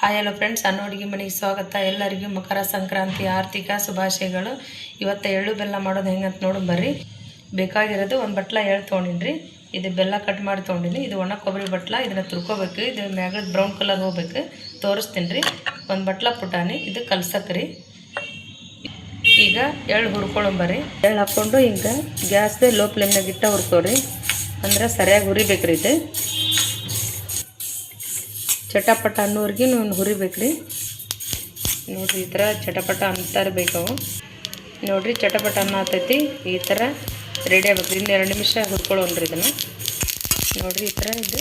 Hi hello friends, ಸಣ್ಣ ಅಡುಗೆ ಮನೆಗೆ ಸ್ವಾಗತ. ಎಲ್ಲರಿಗೂ ಮಕರ ಸಂಕ್ರಾಂತಿ ಆರ್ಥಿಕ ಶುಭಾಶಯಗಳು. ಇವತ್ತು ಎಳ್ಳು ಬೆಲ್ಲ ಮಾಡೋದು ಹೆಂಗಂತ ನೋಡಿ ಬರ್ರಿ. ಬೇಕಾಗಿರೋದು ಒಂದು ಬಟ್ಲ ಎಳ್ಳು ತೊಗೊಂಡಿನಿ. ಇದು ಬೆಲ್ಲ ಕಟ್ ಮಾಡಿ ತೊಗೊಂಡಿನಿ. ಇದು ಒಣ ಕೊಬ್ಬರಿ ಬಟ್ಲ. ಇದನ್ನು ತುರ್ಕೋಬೇಕು. ಇದು ಮ್ಯಾಗದ ಬ್ರೌನ್ ಕಲರ್ ಹೋಗ್ಬೇಕು. ತೋರಿಸ್ತೀನಿ ರೀ. ಒಂದು ಬಟ್ಲ ಪುಟಾಣಿ. ಇದು ಕಲ್ಸಕ್ರಿ. ಈಗ ಎಳ್ಳು ಹುರ್ಕೊಳ್ಳೋಂಬರ್ರಿ. ಎಳ್ಳು ಹಾಕ್ಕೊಂಡು ಈಗ ಗ್ಯಾಸ್ದೇ ಲೋ ಫ್ಲೇಮ್ನಾಗ ಇಟ್ಟ ಹುರ್ಕೋರಿ. ಅಂದ್ರೆ ಸರಿಯಾಗಿ ಹುರಿಬೇಕ್ರಿ. ಇದು ಚಟಪಟ ಅನ್ನೋರ್ಗೆ ಹುರಿಬೇಕ್ರಿ. ನೋಡಿರಿ, ಈ ಥರ ಚಟಪಟ ಅಂತ ಇರಬೇಕವು. ನೋಡಿರಿ, ಚಟಪಟ ಅನ್ನ ಆಗ್ತೈತಿ. ಈ ಥರ ರೆಡಿ ಆಗ್ಬೇಕ್ರಿ. ಇನ್ನು 2 ನಿಮಿಷ ಹುರ್ಕೊಳ್ಳೋಣ್ರಿ ಇದನ್ನು. ನೋಡಿರಿ, ಈ ಥರ ಇದು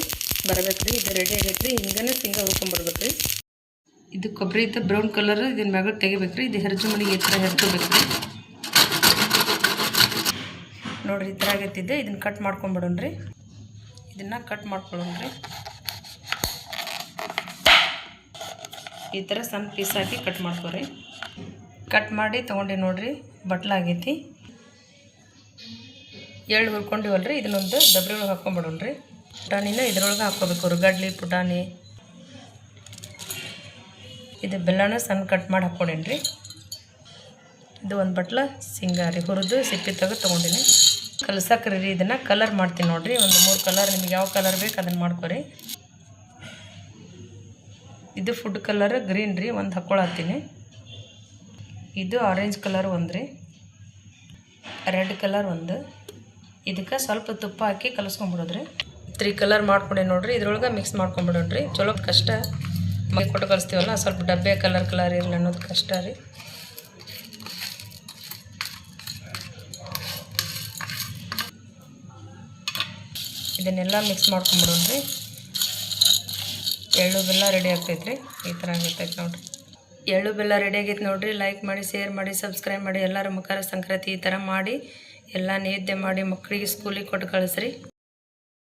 ಬರಬೇಕ್ರಿ. ಇದು ರೆಡಿ ಆಗೈತ್ರಿ. ಹಿಂಗನೇ ಹಿಂಗೆ ಹುರ್ಕೊಂಡ್ಬರ್ಬೇಕ್ರಿ. ಇದು ಕೊಬ್ಬರಿ ಇತ್ತು ಬ್ರೌನ್ ಕಲರ್. ಇದನ್ನ ಮ್ಯಾಗ ತೆಗಿಬೇಕ್ರಿ. ಇದು ಹೆರ್ಜು ಮನೆಗೆ ಈ ಥರ ಹೆರ್ಕೋಬೇಕ್ರಿ. ನೋಡಿರಿ, ಈ ಥರ ಆಗೈತಿದ್ದೆ. ಇದನ್ನು ಕಟ್ ಮಾಡ್ಕೊಂಬಿಡೋಣ್ರಿ. ಇದನ್ನು ಕಟ್ ಮಾಡ್ಕೊಳ್ಳೋಣ್ರಿ. ಈ ಥರ ಸಣ್ಣ ಪೀಸ್ ಹಾಕಿ ಕಟ್ ಮಾಡ್ಕೊರಿ. ಕಟ್ ಮಾಡಿ ತೊಗೊಂಡು ನೋಡಿರಿ, ಬಟ್ಲಾಗೈತಿ. ಎಳ್ಳು ಹುರ್ಕೊಂಡಿವಲ್ರಿ, ಇದನ್ನೊಂದು ಡಬ್ರಿ ಒಳಗೆ ಹಾಕ್ಕೊಂಬಿಡೋಣ್ರಿ. ಪುಟಾಣಿನ ಇದ್ರೊಳಗೆ ಹಾಕ್ಕೋಬೇಕು. ಹುರ್ಗಡ್ಲಿ, ಪುಟಾಣಿ, ಇದು ಬೆಲ್ಲನ ಸಣ್ಣ ಕಟ್ ಮಾಡಿ ಹಾಕ್ಕೊಂಡೇನ್ರಿ. ಇದು ಒಂದು ಬಟ್ಲ ಸಿಂಗಾರಿ ಹುರಿದು ಸಿಪ್ಪೆ ತೆಗೆದು ತೊಗೊಂಡಿನಿ. ಕಲ್ಸಕ್ರಿ. ಇದನ್ನು ಕಲರ್ ಮಾಡ್ತೀನಿ ನೋಡಿರಿ. ಒಂದು 3 ಕಲರ್, ನಿಮ್ಗೆ ಯಾವ ಕಲರ್ ಬೇಕು ಅದನ್ನು ಮಾಡ್ಕೊರಿ. ಇದು ಫುಡ್ ಕಲರ್ ಗ್ರೀನ್ ರೀ, ಒಂದು ಹಾಕ್ಕೊಳತ್ತೀನಿ. ಇದು ಆರೆಂಜ್ ಕಲರ್ ಒಂದು ರೀ, ರೆಡ್ ಕಲರ್ ಒಂದು. ಇದಕ್ಕೆ ಸ್ವಲ್ಪ ತುಪ್ಪ ಹಾಕಿ ಕಲಸ್ಕೊಂಬಿಡೋದ್ರಿ. 3 ಕಲರ್ ಮಾಡ್ಕೊಂಡೆ ನೋಡಿರಿ. ಇದ್ರೊಳಗೆ ಮಿಕ್ಸ್ ಮಾಡ್ಕೊಂಬಿಡೋಣ್ರಿ. ಚಲೋ ಕಷ್ಟ ಮೈ ಕೊಟ್ಟು ಕಲಿಸ್ತೀವಲ್ಲ, ಸ್ವಲ್ಪ ಡಬ್ಬೆ ಕಲರ್ ಇರಲಿ ಅನ್ನೋದು ಕಷ್ಟ ರೀ. ಇದನ್ನೆಲ್ಲ ಮಿಕ್ಸ್ ಮಾಡ್ಕೊಂಬಿಡೋಣ್ರಿ. ಎಳ್ಳು ಬೆಲ್ಲ ರೆಡಿ ಆಗ್ತೈತ್ರಿ. ಈ ಥರ ಆಗೈತೆ ನೋಡಿರಿ. ಎಳ್ಳು ಬೆಲ್ಲ ರೆಡಿ ಆಗೈತೆ ನೋಡಿರಿ. ಲೈಕ್ ಮಾಡಿ, ಶೇರ್ ಮಾಡಿ, ಸಬ್ಸ್ಕ್ರೈಬ್ ಮಾಡಿ. ಎಲ್ಲರೂ ಮಕರ ಸಂಕ್ರಾಂತಿ ಈ ಥರ ಮಾಡಿ ಎಲ್ಲ ನೈವೇದ್ಯ ಮಾಡಿ ಮಕ್ಕಳಿಗೆ ಸ್ಕೂಲಿಗೆ ಕೊಟ್ಟು ಕಳಿಸ್ರಿ.